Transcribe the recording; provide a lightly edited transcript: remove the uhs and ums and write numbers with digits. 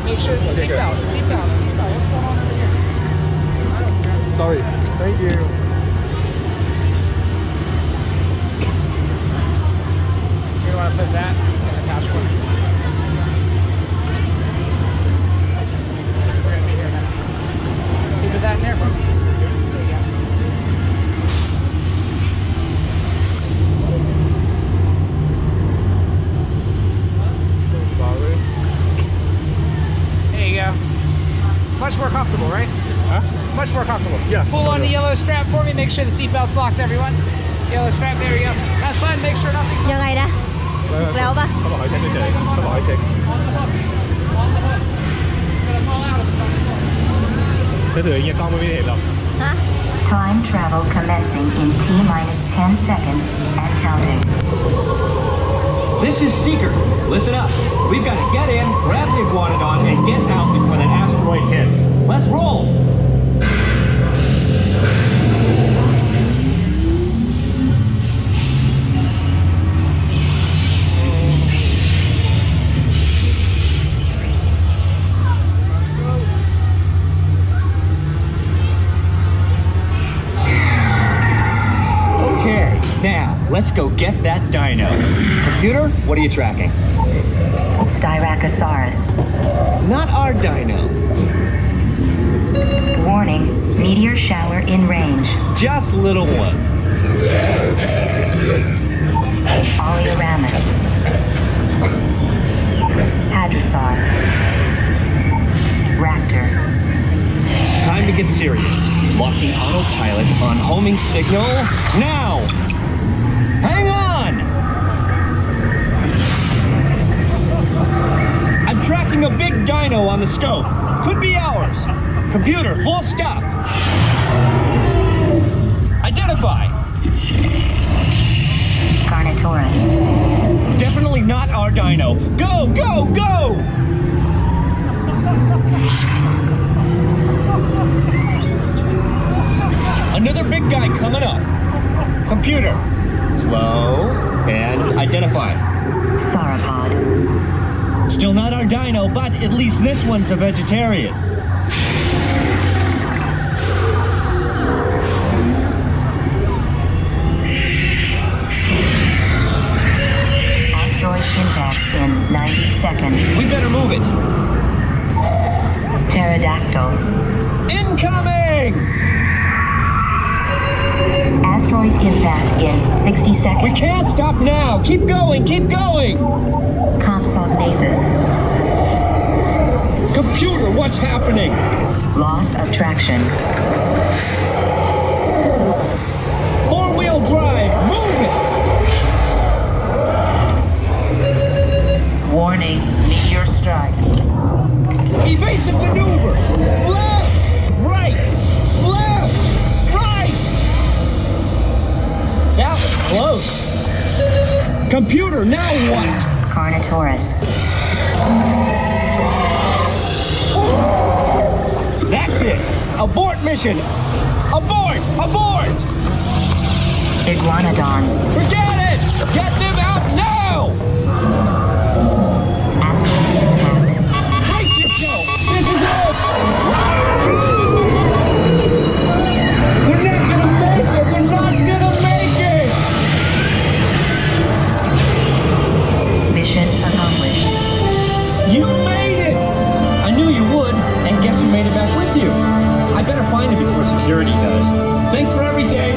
Make sure the seatbelt. What's going on over here? Sorry. Thank you. You want to put that in the dashboard? We're going to be here now. You put that in there, bro. There you go. There you go. Much more comfortable, right? Huh? Much more comfortable. Yeah. Pull on the yellow strap for me. Make sure the seatbelt's locked, everyone. Yellow strap, there you go. Have fun. Make sure nothing. ยังไงนะแล้วปะ เขาบอกให้เช็คเฉยๆเขาบอกให้เช็ค On the hook. On the hook. It's gonna fall out if it's on the hook. ถ้าถืออย่างเงี้ยกล้องไม่เห็นหรอก ฮะ Time travel commencing in T-minus 10 seconds and counting. This is Seeker. Listen up. We've got to get in, grab the iguanodon, and get out before that asteroid hits. Let's roll! Okay, now let's go get that dino. Computer, what are you tracking? Styracosaurus. Not our dino. Warning, meteor shower in range. Just little one. Oleoramus. Hadrosaur. Raptor. Time to get serious. Locking autopilot on homing signal now. Hang on! I'm tracking a big dino on the scope. Could be ours. Computer, full stop. Identify. Carnotaurus. Definitely not our dino. Go, go, go! Another big guy coming up. Computer. Slow and identify. Sauropod. Still not our dino, but at least this one's a vegetarian. Asteroid impact in 90 seconds. We better move it. Pterodactyl. Incoming! Asteroid impact in 60 seconds. We can't stop now. Keep going, keep going. Compsognathus. Computer, what's happening? Loss of traction. Four-wheel drive, move it! Warning, meteor strike. Evasive maneuver! Left! Right! Left! Right! That was close. Computer, now what? Carnotaurus. That's it! Abort mission! Abort! Abort! Iguanodon. Forget it! Get them out now! Asteroid impact. Brace yourself! This is it! We're not gonna make it! We're not gonna make it! Mission accomplished. You made it! I knew you would, and guess who made it back with you? I better find him before security does. Thanks for everything!